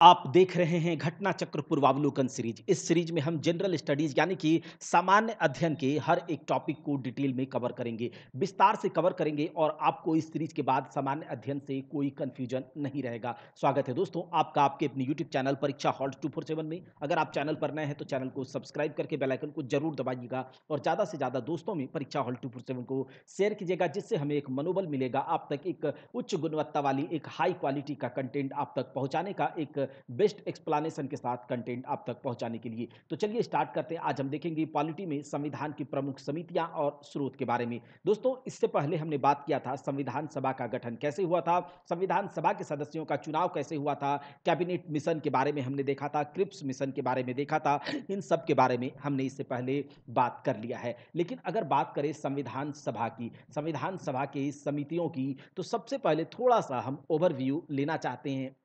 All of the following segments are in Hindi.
आप देख रहे हैं घटना चक्र पूर्वावलोकन सीरीज। इस सीरीज में हम जनरल स्टडीज यानी कि सामान्य अध्ययन के हर एक टॉपिक को डिटेल में कवर करेंगे, विस्तार से कवर करेंगे और आपको इस सीरीज के बाद सामान्य अध्ययन से कोई कंफ्यूजन नहीं रहेगा। स्वागत है दोस्तों आपका आपके अपने यूट्यूब चैनल परीक्षा हॉल्ट 247 में। अगर आप चैनल पर नए हैं तो चैनल को सब्सक्राइब करके बेल आइकन को जरूर दबाइएगा और ज़्यादा से ज़्यादा दोस्तों में परीक्षा हॉल्ट 247 को शेयर कीजिएगा, जिससे हमें एक मनोबल मिलेगा आप तक एक उच्च गुणवत्ता वाली एक हाई क्वालिटी का कंटेंट आप तक पहुंचाने का, एक बेस्ट एक्सप्लेनेशन के साथ कंटेंट आप तक पहुंचाने के लिए। तो चलिए स्टार्ट करते हैं। आज हम देखेंगे पॉलिटी में संविधान की प्रमुख समितियां और स्रोत के बारे में। दोस्तों, इससे पहले हमने बात किया था संविधान सभा का गठन कैसे हुआ था, संविधान सभा के सदस्यों का चुनाव कैसे हुआ था, कैबिनेट मिशन के बारे में हमने देखा था, क्रिप्स मिशन के बारे में देखा था। इन सब के बारे में हमने इससे पहले बात कर लिया है। लेकिन अगर बात करें संविधान सभा की, संविधान सभा की समितियों की, तो सबसे पहले थोड़ा सा हम ओवरव्यू लेना चाहते हैं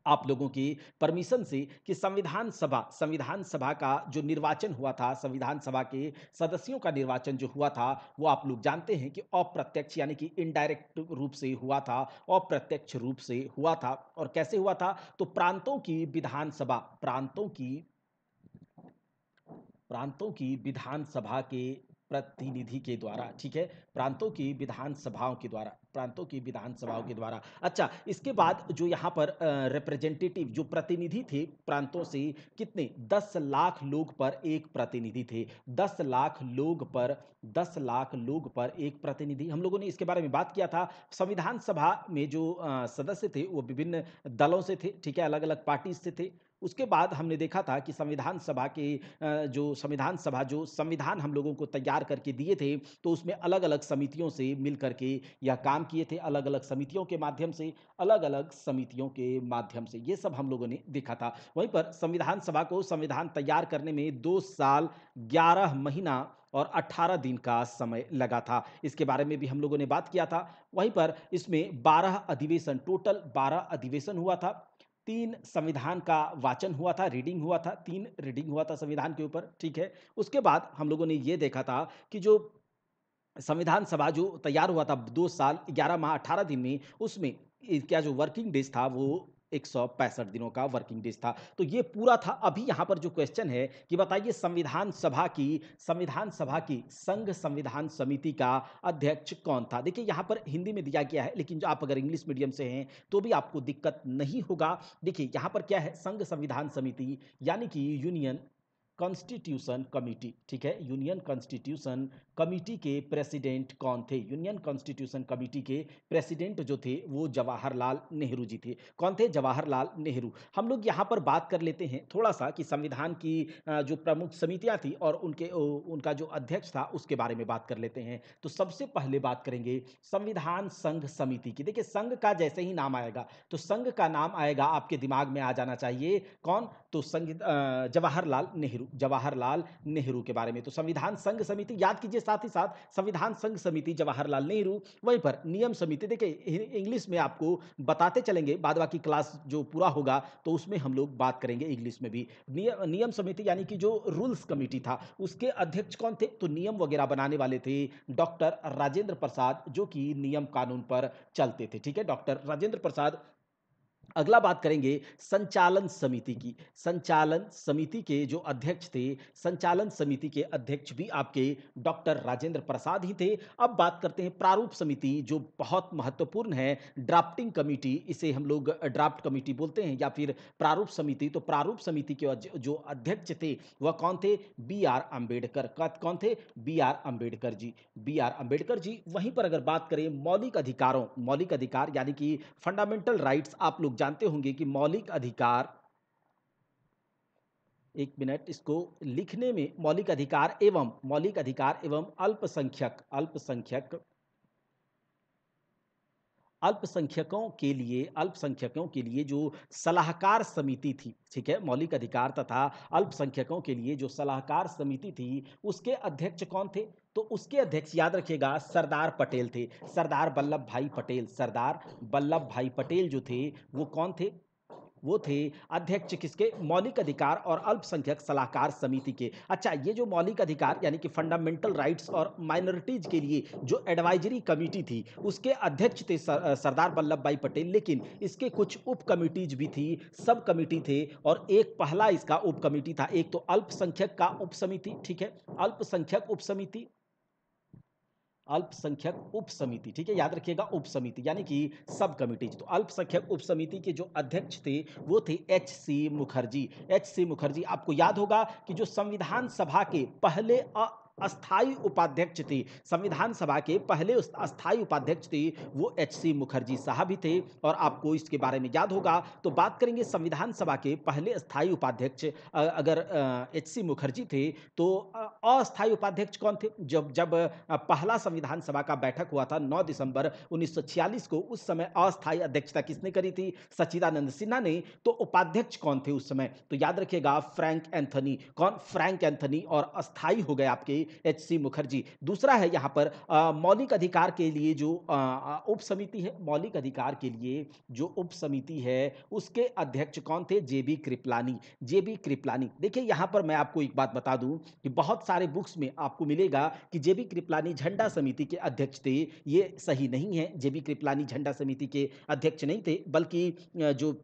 आप लोगों की परमिशन से कि संविधान सभा का जो निर्वाचन हुआ था, संविधान सभा के सदस्यों का निर्वाचन जो हुआ था, वो आप लोग जानते हैं कि अप्रत्यक्ष यानी कि इनडायरेक्ट रूप से हुआ था, अप्रत्यक्ष रूप से हुआ था। और कैसे हुआ था? तो प्रांतों की विधानसभा के प्रतिनिधि के द्वारा, ठीक है, प्रांतों की विधानसभाओं के द्वारा। अच्छा, इसके बाद जो यहाँ पर रिप्रेजेंटेटिव जो प्रतिनिधि थे प्रांतों से, कितने? 10 लाख लोग पर एक प्रतिनिधि थे। 10 लाख लोग पर एक प्रतिनिधि। हम लोगों ने इसके बारे में बात किया था। संविधान सभा में जो सदस्य थे वो विभिन्न दलों से थे, ठीक है, अलग अलग पार्टी से थे। उसके बाद हमने देखा था कि जो संविधान हम लोगों को तैयार करके दिए थे, तो उसमें अलग अलग समितियों से मिल करके यह काम किए थे, अलग अलग समितियों के माध्यम से, ये सब हम लोगों ने देखा था। वहीं पर संविधान सभा को संविधान तैयार करने में 2 साल 11 महीना और 18 दिन का समय लगा था। इसके बारे में भी हम लोगों ने बात किया था। वहीं पर इसमें 12 अधिवेशन हुआ था। 3 संविधान का वाचन हुआ था, रीडिंग हुआ था, 3 रीडिंग हुआ था संविधान के ऊपर, ठीक है। उसके बाद हम लोगों ने ये देखा था कि जो संविधान सभा जो तैयार हुआ था 2 साल 11 माह 18 दिन में, उसमें क्या जो वर्किंग डेज था वो 165 दिनों का वर्किंग डेज था। तो ये पूरा था। अभी यहाँ पर जो क्वेश्चन है कि बताइए संविधान सभा की संघ संविधान समिति का अध्यक्ष कौन था? देखिए यहाँ पर हिंदी में दिया गया है, लेकिन जो आप अगर इंग्लिश मीडियम से हैं तो भी आपको दिक्कत नहीं होगा। देखिए यहाँ पर क्या है, संघ संविधान समिति यानी कि यूनियन कॉन्स्टिट्यूशन कमिटी, ठीक है, यूनियन कॉन्स्टिट्यूशन कमिटी के प्रेसिडेंट कौन थे? यूनियन कॉन्स्टिट्यूशन कमिटी के प्रेसिडेंट जो थे वो जवाहरलाल नेहरू जी थे। कौन थे? जवाहरलाल नेहरू। हम लोग यहाँ पर बात कर लेते हैं थोड़ा सा कि संविधान की जो प्रमुख समितियां थी और उनका जो अध्यक्ष था उसके बारे में बात कर लेते हैं। तो सबसे पहले बात करेंगे संविधान संघ समिति की। देखिए, संघ का जैसे ही नाम आएगा तो संघ का नाम आएगा आपके दिमाग में आ जाना चाहिए कौन? तो जवाहरलाल नेहरू के बारे में। तो संविधान संघ समिति याद कीजिए, साथ ही साथ संविधान संघ समिति जवाहरलाल नेहरू। वहीं पर नियम समिति, देखिए इंग्लिश में आपको बताते चलेंगे, बाद बाकी क्लास जो पूरा होगा तो उसमें हम लोग बात करेंगे इंग्लिश में भी। नियम समिति यानी कि जो रूल्स कमिटी था उसके अध्यक्ष कौन थे? तो नियम वगैरह बनाने वाले थे डॉक्टर राजेंद्र प्रसाद, जो कि नियम कानून पर चलते थे, ठीक है, डॉक्टर राजेंद्र प्रसाद। अगला बात करेंगे संचालन समिति की। संचालन समिति के जो अध्यक्ष थे, संचालन समिति के अध्यक्ष भी आपके डॉक्टर राजेंद्र प्रसाद ही थे। अब बात करते हैं प्रारूप समिति, जो बहुत महत्वपूर्ण है। ड्राफ्टिंग कमिटी, इसे हम लोग ड्राफ्ट कमिटी बोलते हैं या फिर प्रारूप समिति। तो प्रारूप समिति के जो अध्यक्ष थे वह कौन थे? B R Ambedkar. कौन थे? B R Ambedkar ji. B R Ambedkar ji. वहीं पर अगर बात करें मौलिक अधिकार यानी कि फंडामेंटल राइट्स, आप लोग जानते होंगे कि एक मिनट, इसको लिखने में मौलिक अधिकार एवं अल्पसंख्यकों के लिए जो सलाहकार समिति थी, ठीक है, मौलिक अधिकार तथा अल्पसंख्यकों के लिए जो सलाहकार समिति थी, उसके अध्यक्ष कौन थे? तो उसके अध्यक्ष याद रखिएगा सरदार पटेल थे। सरदार वल्लभ भाई पटेल जो थे वो कौन थे? वो थे अध्यक्ष किसके? मौलिक अधिकार और अल्पसंख्यक सलाहकार समिति के। अच्छा, ये जो मौलिक अधिकार यानी कि फंडामेंटल राइट्स और माइनॉरिटीज़ के लिए जो एडवाइजरी कमिटी थी, उसके अध्यक्ष थे सरदार वल्लभ भाई पटेल। लेकिन इसके कुछ उप कमिटीज़ भी थी, सब कमिटी थे और एक पहला इसका उप कमिटी था। एक तो अल्पसंख्यक का उप समिति, ठीक है? अल्पसंख्यक उप समिति, अल्पसंख्यक उप समिति, ठीक है? याद रखिएगा उप समिति यानी कि सब कमिटीज। तो अल्पसंख्यक उप समिति के जो अध्यक्ष थे वो थे H C Mukherjee. H C Mukherjee, आपको याद होगा कि जो संविधान सभा के पहले अस्थाई उपाध्यक्ष थे, संविधान सभा के पहले अस्थाई उपाध्यक्ष थे, वो एच सी मुखर्जी साहब ही थे। और आपको इसके बारे में याद होगा तो बात करेंगे संविधान सभा के पहले अस्थाई उपाध्यक्ष अगर एच सी मुखर्जी थे तो अस्थाई उपाध्यक्ष कौन थे? जब जब पहला संविधान सभा का बैठक हुआ था 9 दिसंबर 1946 को, उस समय अस्थाई अध्यक्षता किसने करी थी? सच्चिदानंद सिन्हा ने। तो उपाध्यक्ष कौन थे उस समय? तो याद रखिएगा फ्रैंक एंथनी। कौन? Frank Anthony. और अस्थाई हो गए आपके एच सी मुखर्जी। दूसरा है यहाँ पर मौलिक अधिकार के लिए जो उप समिति है, मौलिक अधिकार के लिए जो उप समिति है उसके अध्यक्ष कौन थे? J B Kripalani. J B Kripalani. देखिए यहाँ पर मैं आपको एक बात बता दूं कि बहुत सारे बुक्स में आपको मिलेगा कि जेबी कृपलानी झंडा समिति के अध्यक्ष थे। ये सही नहीं है, जेबी कृपलानी झंडा समिति के अध्यक्ष नहीं थे, बल्कि जो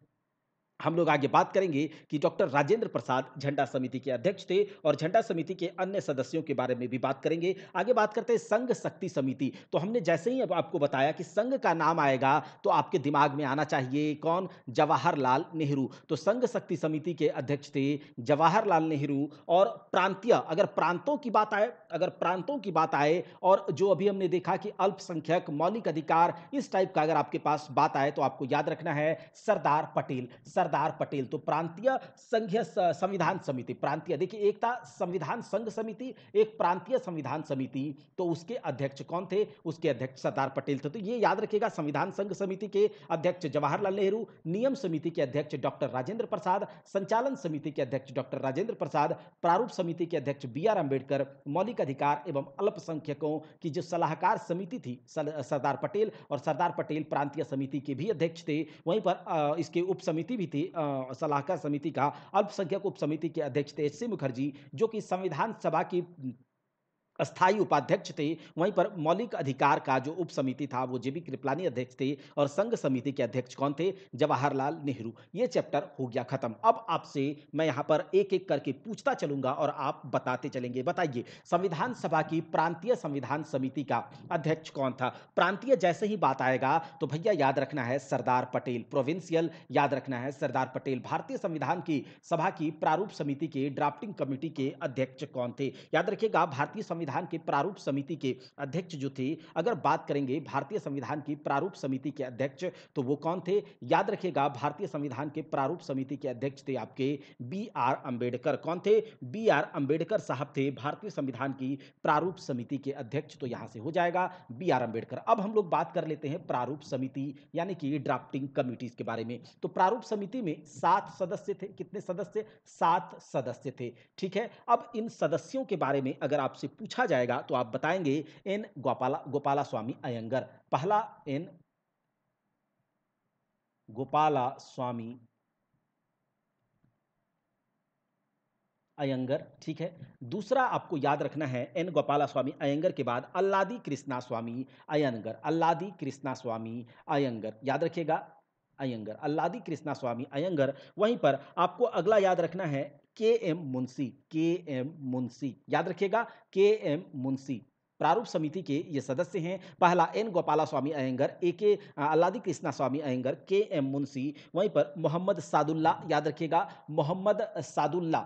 हम लोग आगे बात करेंगे कि डॉक्टर राजेंद्र प्रसाद झंडा समिति के अध्यक्ष थे और झंडा समिति के अन्य सदस्यों के बारे में भी बात करेंगे। आगे बात करते हैं संघ शक्ति समिति। तो हमने जैसे ही अब आपको बताया कि संघ का नाम आएगा तो आपके दिमाग में आना चाहिए कौन? जवाहरलाल नेहरू। तो संघ शक्ति समिति के अध्यक्ष थे जवाहरलाल नेहरू। और प्रांतीय, अगर प्रांतों की बात आए, अगर प्रांतों की बात आए और जो अभी हमने देखा कि अल्पसंख्यक, मौलिक अधिकार, इस टाइप का अगर आपके पास बात आए तो आपको याद रखना है सरदार पटेल। सरदार पटेल। तो प्रांतीय संघीय संविधान समिति, प्रांतीय, देखिए एक था संविधान संघ समिति, एक प्रांतीय संविधान समिति। तो उसके अध्यक्ष कौन थे? उसके अध्यक्ष सरदार पटेल थे। तो ये याद रखिएगा, संविधान संघ समिति के अध्यक्ष जवाहरलाल नेहरू, नियम समिति के अध्यक्ष डॉक्टर राजेंद्र प्रसाद, संचालन समिति के अध्यक्ष डॉक्टर राजेंद्र प्रसाद, प्रारूप समिति के अध्यक्ष बी आर अम्बेडकर, मौलिक अधिकार एवं अल्पसंख्यकों की जो सलाहकार समिति थी सरदार पटेल, और सरदार पटेल प्रांतीय समिति के भी अध्यक्ष थे। वहीं पर इसके उप समिति भी थी, सलाहकार समिति का अल्पसंख्यक उप समिति के अध्यक्ष थे एच सी मुखर्जी, जो कि संविधान सभा की अस्थाई उपाध्यक्ष थे। वहीं पर मौलिक अधिकार का जो उप समिति था वो जेबी कृपलानी अध्यक्ष थे और संघ समिति के अध्यक्ष कौन थे? जवाहरलाल नेहरू। ये चैप्टर हो गया खत्म। अब आपसे मैं यहां पर एक एक करके पूछता चलूंगा और आप बताते चलेंगे। बताइए, संविधान सभा की प्रांतीय संविधान समिति का अध्यक्ष कौन था? प्रांतीय जैसे ही बात आएगा तो भैया याद रखना है सरदार पटेल। प्रोविंशियल याद रखना है सरदार पटेल। भारतीय संविधान की सभा की प्रारूप समिति के ड्राफ्टिंग कमेटी के अध्यक्ष कौन थे? याद रखिएगा, भारतीय संविधान के प्रारूप समिति के अध्यक्ष जो थे, अगर बात करेंगे भारतीय संविधान की प्रारूप समिति के अध्यक्ष तो वो कौन थे? याद रखिएगा, भारतीय संविधान के प्रारूप समिति के अध्यक्ष थे आपके बी आर अंबेडकर। कौन थे? बी आर अंबेडकर साहब थे भारतीय संविधान की प्रारूप समिति के अध्यक्ष। तो यहां से हो जाएगा बी आर अंबेडकर। अब हम लोग बात कर लेते हैं प्रारूप समिति यानी कि ड्राफ्टिंग कमिटीज के बारे में। तो प्रारूप समिति में 7 सदस्य थे। कितने सदस्य? 7 सदस्य थे। ठीक है, अब इन सदस्यों के बारे में अगर आपसे पूछा जाएगा तो आप बताएंगे एन गोपाला स्वामी अयंगर। पहला एन गोपाला स्वामी अयंगर, ठीक है। दूसरा आपको याद रखना है एन गोपाला स्वामी अयंगर के बाद अल्लादी कृष्णा स्वामी अयंगर। अल्लादी कृष्णा स्वामी अयंगर, याद रखिएगा, अयंगर, अल्लादी कृष्णा स्वामी अयंगर। वहीं पर आपको अगला याद रखना है के एम मुंशी। के एम मुंशी, याद रखिएगा, के एम मुंशी प्रारूप समिति के ये सदस्य हैं। पहला एन गोपाला स्वामी अयंगर, ए के अल्लादी कृष्णा स्वामी अयंगर, के एम मुंशी। वहीं पर मोहम्मद सादुल्ला, याद रखिएगा, मोहम्मद सादुल्ला,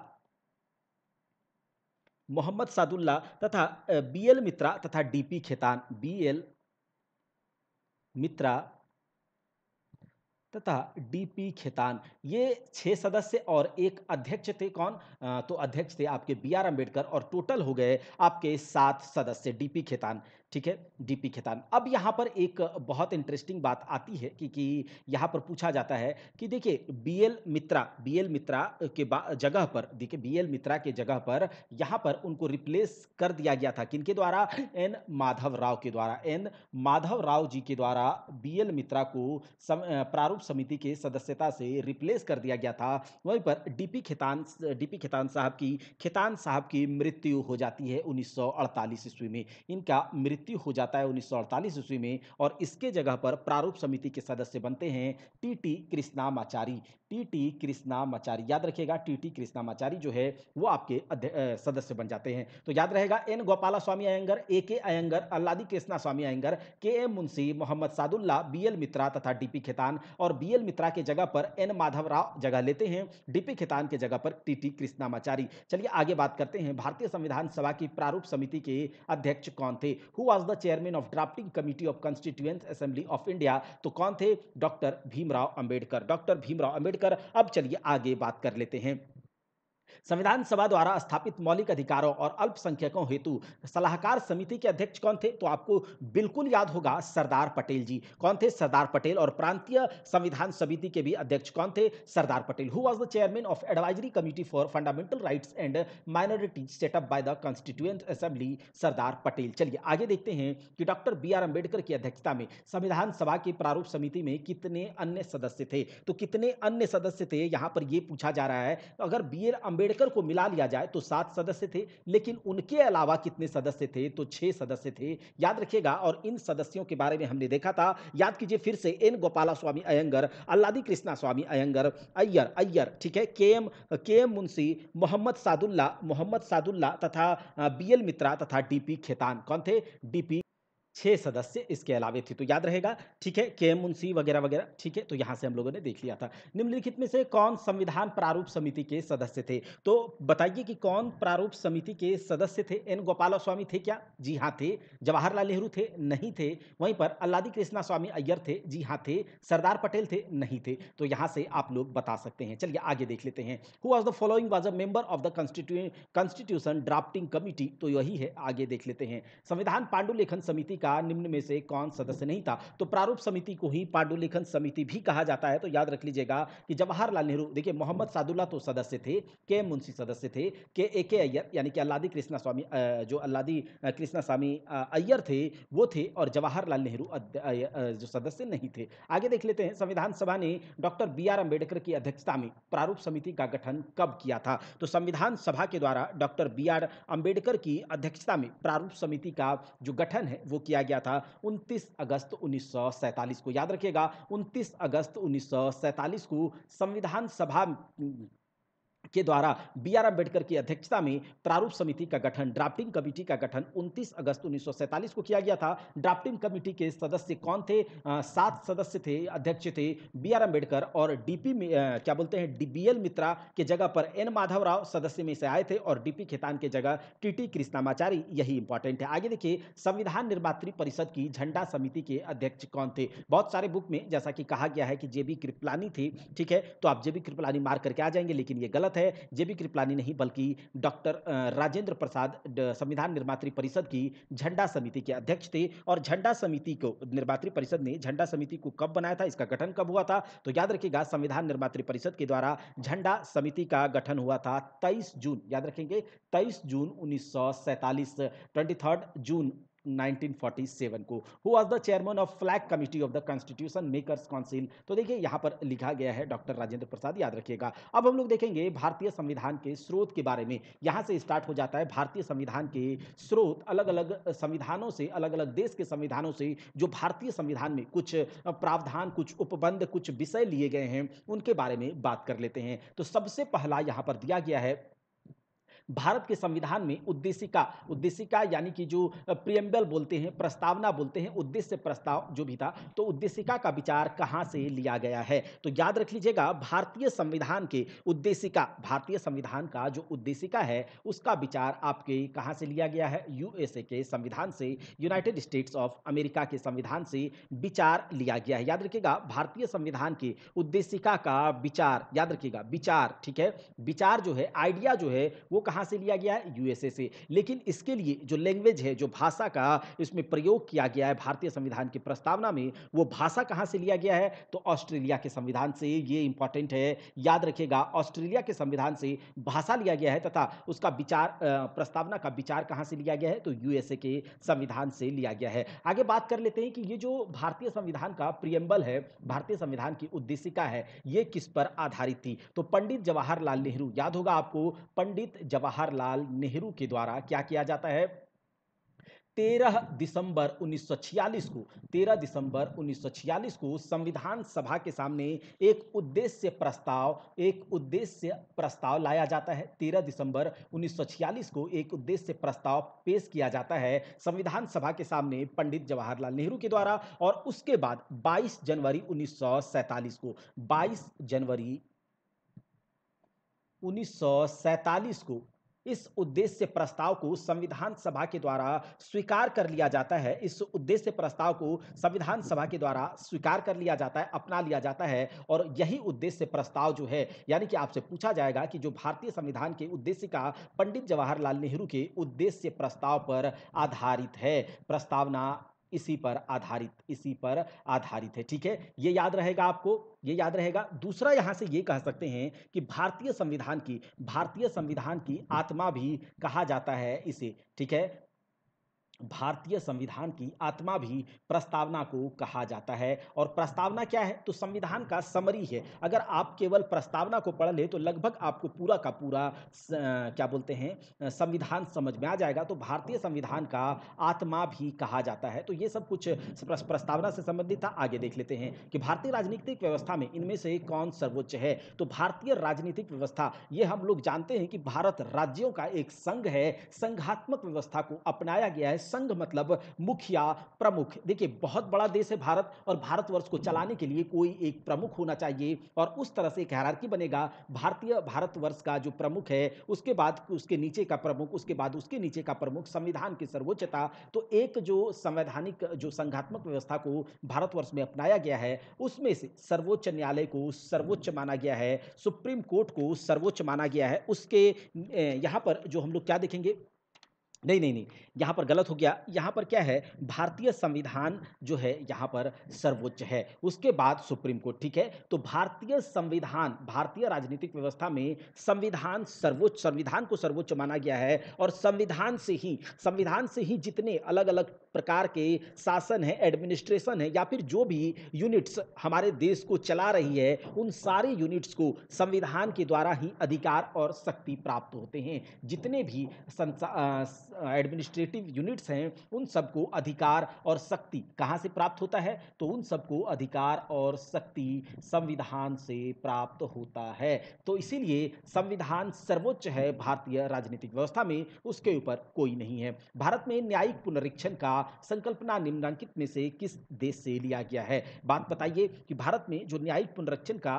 मोहम्मद सादुल्ला तथा बी एल मित्रा तथा डीपी खेतान, बी एल मित्रा तथा डीपी खेतान। ये 6 सदस्य और एक अध्यक्ष थे। कौन? तो अध्यक्ष थे आपके बी आर अम्बेडकर और टोटल हो गए आपके 7 सदस्य। डीपी खेतान, ठीक है, डीपी खेतान। अब यहाँ पर एक बहुत इंटरेस्टिंग बात आती है कि यहाँ पर पूछा जाता है कि देखिए बीएल मित्रा के जगह पर देखिए बीएल मित्रा के जगह पर यहाँ पर उनको रिप्लेस कर दिया गया था किनके द्वारा? एन माधव राव के द्वारा। एन माधव राव जी के द्वारा बीएल मित्रा को प्रारूप समिति के सदस्यता से रिप्लेस कर दिया गया था। वहीं पर डीपी खेतान साहब की मृत्यु हो जाती है 1948 ईस्वी में। इनका मृत्यु हो जाता है 1948 ईस्वी में और इसके जगह पर प्रारूप समिति के सदस्य बनते हैं टीटी कृष्णामाचारी। टीटी कृष्णामाचारी, याद रखिएगा टीटी कृष्णामाचारी जो है वो आपके सदस्य बन जाते हैं। तो याद रहेगा एन गोपाला स्वामी अयंगर, ए के अयंगर, अल्लादी कृष्णा स्वामी अयंगर, के एम मुंशी, मोहम्मद सादुल्ला, बीएल मित्रा तथा डीपी खेतान। और बीएल मित्रा के जगह पर एन माधव राव जगह लेते हैं, डीपी खेतान के जगह पर टीटी कृष्णामाचारी। चलिए आगे बात करते हैं भारतीय संविधान सभा की प्रारूप समिति के अध्यक्ष कौन थे? Who was the chairman of drafting committee of constituent assembly of India? तो कौन थे? डॉक्टर भीमराव अंबेडकर। डॉक्टर भीमराव अंबेडकर। अब चलिए आगे बात कर लेते हैं संविधान सभा द्वारा स्थापित मौलिक अधिकारों और अल्पसंख्यकों हेतु सलाहकार समिति के अध्यक्ष कौन थे? तो आपको बिल्कुल याद होगा सरदार पटेल जी। कौन थे? सरदार पटेल। और प्रांतीय संविधान समिति के भी अध्यक्ष कौन थे? Sardar Patel. Who was the chairman of advisory committee for fundamental rights and minorities set up by the constituent assembly? Sardar Patel. चलिए आगे देखते हैं कि डॉक्टर बी आर अंबेडकर की अध्यक्षता में संविधान सभा की प्रारूप समिति में कितने अन्य सदस्य थे? तो कितने अन्य सदस्य थे यहां पर यह पूछा जा रहा है। अगर बी आर अंबेडकर को मिला लिया जाए तो 7 सदस्य थे, लेकिन उनके अलावा कितने सदस्य थे? तो 6 सदस्य थे, याद रखिएगा। और इन सदस्यों के बारे में हमने देखा था, याद कीजिए फिर से, एन गोपाला स्वामी अयंगर, अल्लादी कृष्णा स्वामी अय्यर, ठीक है, के एम मुंशी, मोहम्मद सादुल्ला तथा बीएल मित्रा तथा डीपी खेतान। कौन थे? डीपी 6 सदस्य इसके अलावे थे। तो याद रहेगा, ठीक है, के एम मुंशी वगैरह वगैरह, ठीक है। तो यहां से हम लोगों ने देख लिया था। निम्नलिखित में से कौन संविधान प्रारूप समिति के सदस्य थे? तो बताइए कि कौन प्रारूप समिति के सदस्य थे? एन गोपाला स्वामी थे क्या? जी हाँ थे। जवाहरलाल नेहरू थे? नहीं थे। वहीं पर अल्लादी कृष्णा स्वामी अय्यर थे? जी हाँ थे। सरदार पटेल थे? नहीं थे। तो यहां से आप लोग बता सकते हैं। चलिए आगे देख लेते हैं। Who was the following was a member of the constitution drafting committee? तो यही है, आगे देख लेते हैं। संविधान पांडुलेखन समिति का निम्न में से कौन सदस्य नहीं था? तो प्रारूप समिति को ही पांडुलेखन समिति भी कहा जाता है। तो याद रख लीजिएगा कि जवाहरलाल नेहरू, देखिए मोहम्मद सादुल्ला तो सदस्य थे, के एम मुंशी सदस्य थे, के ए के अय्यर यानी कि अल्लादी कृष्णा स्वामी जो अल्लादी कृष्णा स्वामी अय्यर थे वो थे, और जवाहरलाल नेहरू जो सदस्य नहीं थे। आगे देख लेते हैं। संविधान सभा ने डॉक्टर बी आर अंबेडकर की अध्यक्षता में प्रारूप समिति का गठन कब किया था? तो संविधान सभा के द्वारा डॉक्टर बी आर अंबेडकर की अध्यक्षता में प्रारूप समिति का जो गठन है वो किया गया था 29 अगस्त 1947 को। याद रखिएगा, 29 अगस्त 1947 को संविधान सभा के द्वारा बी आर अंबेडकर की अध्यक्षता में प्रारूप समिति का गठन, ड्राफ्टिंग कमेटी का गठन 29 अगस्त 1947 को किया गया था। ड्राफ्टिंग कमेटी के सदस्य कौन थे? 7 सदस्य थे, अध्यक्ष थे बी आर अंबेडकर, और डीपी में क्या बोलते हैं, डीबीएल मित्रा के जगह पर एन माधव राव सदस्य में से आए थे, और डीपी खेतान के जगह टीटी कृष्णामाचारी। यही इंपॉर्टेंट है। आगे देखिए, संविधान निर्मात्री परिषद की झंडा समिति के अध्यक्ष कौन थे? बहुत सारे बुक में जैसा कि कहा गया है कि जेबी कृपलानी थे, ठीक है, तो आप जेबी कृपलानी मार करके आ जाएंगे, लेकिन ये गलत है। जेबी कृपलानी नहीं, बल्कि डॉक्टर राजेंद्र प्रसाद संविधान निर्मात्री परिषद की झंडा समिति के अध्यक्ष थे। और झंडा समिति को निर्मात्री परिषद ने झंडा समिति को कब बनाया था, इसका गठन कब हुआ था? तो याद रखिएगा, संविधान निर्मात्री परिषद के द्वारा झंडा समिति का गठन हुआ था 23 जून, याद रखेंगे, 23 जून 1947, 23 जून 1947 को। Who was the chairman of flag committee of the constitution makers council? तो देखिए यहां पर लिखा गया है डॉक्टर राजेंद्र प्रसाद, याद रखिएगा। अब हम लोग देखेंगे भारतीय संविधान के स्रोत के बारे में। यहां से स्टार्ट हो जाता है भारतीय संविधान के स्रोत। अलग अलग संविधानों से, अलग अलग देश के संविधानों से जो भारतीय संविधान में कुछ प्रावधान, कुछ उपबंध, कुछ विषय लिए गए हैं, उनके बारे में बात कर लेते हैं। तो सबसे पहला यहां पर दिया गया है भारत के संविधान में उद्देशिका। उद्देशिका यानी कि जो प्रियम्बल बोलते हैं, प्रस्तावना बोलते हैं, उद्देश्य प्रस्ताव जो भी था, तो उद्देशिका का विचार कहां से लिया गया है? तो याद रख लीजिएगा, भारतीय संविधान के उद्देशिका, भारतीय संविधान का जो उद्देशिका है उसका विचार आपके कहां से लिया गया है? यूएसए के संविधान से, यूनाइटेड स्टेट्स ऑफ अमेरिका के संविधान से विचार लिया गया है। याद रखिएगा, भारतीय संविधान के उद्देशिका का विचार, याद रखिएगा विचार, ठीक है, विचार जो है, आइडिया जो है, वो कहां कहाँ से लिया गया है? यूएसए से। लेकिन इसके लिए जो लैंग्वेज है, जो भाषा का इसमें प्रयोग किया गया है भारतीय संविधान की प्रस्तावना में, वो भाषा कहाँ से लिया गया है? तो ऑस्ट्रेलिया के संविधान से। ये इंपॉर्टेंट है, याद रखिएगा, ऑस्ट्रेलिया के संविधान से भाषा लिया गया है तथा उसका विचार प्रस्तावना का विचार कहाँ से लिया गया है? तो यूएसए के संविधान से लिया गया है। आगे बात कर लेते हैं कि ये जो भारतीय संविधान का प्रियम्बल है, भारतीय संविधान की उद्देशिका है, ये किस पर आधारित थी? तो पंडित जवाहरलाल नेहरू, याद होगा आपको, पंडित जवाहरलाल नेहरू के द्वारा क्या किया जाता है? 13 दिसंबर 1946 को 13 दिसंबर 1946 को संविधान सभा के सामने एक उद्देश्य प्रस्ताव लाया जाता है। 13 दिसंबर 1946 को एक उद्देश्य प्रस्ताव पेश किया जाता है संविधान सभा के सामने पंडित जवाहरलाल नेहरू के द्वारा, और उसके बाद 22 जनवरी 1947 को 22 जनवरी 1947 को इस उद्देश्य प्रस्ताव को संविधान सभा के द्वारा स्वीकार कर लिया जाता है। इस उद्देश्य प्रस्ताव को संविधान सभा के द्वारा स्वीकार कर लिया जाता है, अपना लिया जाता है, और यही उद्देश्य प्रस्ताव जो है, यानी कि आपसे पूछा जाएगा कि जो भारतीय संविधान के उद्देश्य का पंडित जवाहरलाल नेहरू के उद्देश्य प्रस्ताव पर आधारित है। प्रस्तावना इसी पर आधारित है। ठीक है, ये याद रहेगा आपको, ये याद रहेगा। दूसरा यहां से ये कह सकते हैं कि भारतीय संविधान की आत्मा भी कहा जाता है इसे। ठीक है, भारतीय संविधान की आत्मा भी प्रस्तावना को कहा जाता है। और प्रस्तावना क्या है? तो संविधान का समरी है। अगर आप केवल प्रस्तावना को पढ़ ले तो लगभग आपको पूरा का पूरा क्या बोलते हैं, संविधान समझ में आ जाएगा। तो भारतीय संविधान का आत्मा भी कहा जाता है। तो ये सब कुछ प्रस्तावना से संबंधित था। आगे देख लेते हैं कि भारतीय राजनीतिक व्यवस्था में इनमें से कौन सर्वोच्च है। तो भारतीय राजनीतिक व्यवस्था, ये हम लोग जानते हैं कि भारत राज्यों का एक संघ है, संघात्मक व्यवस्था को अपनाया गया है। संघ मतलब मुखिया, प्रमुख। देखिए, बहुत बड़ा देश है भारत, और भारतवर्ष को चलाने के लिए कोई एक प्रमुख होना चाहिए, और उस तरह से एक हायरार्की बनेगा। भारतवर्ष का जो प्रमुख है, उसके बाद उसके नीचे का प्रमुख, उसके बाद उसके नीचे का प्रमुख, संविधान की सर्वोच्चता। तो एक जो संवैधानिक जो संघात्मक व्यवस्था को भारतवर्ष में अपनाया गया है, उसमें से सर्वोच्च न्यायालय को सर्वोच्च माना गया है, सुप्रीम कोर्ट को सर्वोच्च माना गया है। उसके यहां पर जो हम लोग क्या देखेंगे, नहीं नहीं नहीं, यहां पर गलत हो गया। यहां पर क्या है, भारतीय संविधान जो है यहां पर सर्वोच्च है, उसके बाद सुप्रीम कोर्ट। ठीक है, तो भारतीय राजनीतिक व्यवस्था में संविधान को सर्वोच्च माना गया है, और संविधान से ही जितने अलग अलग प्रकार के शासन है, एडमिनिस्ट्रेशन है, या फिर जो भी यूनिट्स हमारे देश को चला रही है, उन सारे यूनिट्स को संविधान के द्वारा ही अधिकार और शक्ति प्राप्त होते हैं। जितने भी एडमिनिस्ट्रेटिव यूनिट्स हैं, उन सबको अधिकार और शक्ति कहां से प्राप्त होता है? तो उन सबको अधिकार और शक्ति संविधान से प्राप्त होता है। तो इसीलिए संविधान सर्वोच्च है भारतीय राजनीतिक व्यवस्था में, उसके ऊपर कोई नहीं है। भारत में न्यायिक पुनरीक्षण का संकल्पना निम्नलिखित में से किस देश से लिया गया है? बात बताइए कि भारत में जो न्यायिक पुनरीक्षण का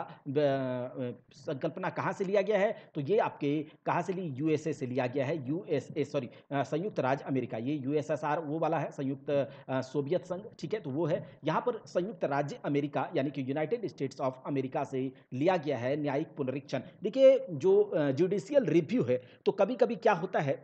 संकल्पना कहां से लिया गया है? तो ये आपके कहां से ली? यूएसए से लिया गया है। संयुक्त राज्य अमेरिका। ये यूएसएसआर वो वाला है, संयुक्त सोवियत संघ। ठीक है, तो वो है। यहां पर संयुक्त राज्य अमेरिका यानी कि यूनाइटेड स्टेट्स ऑफ अमेरिका से लिया गया है न्यायिक पुनरीक्षण। देखिए, जो जुडिशियल रिव्यू है, तो कभी कभी क्या होता है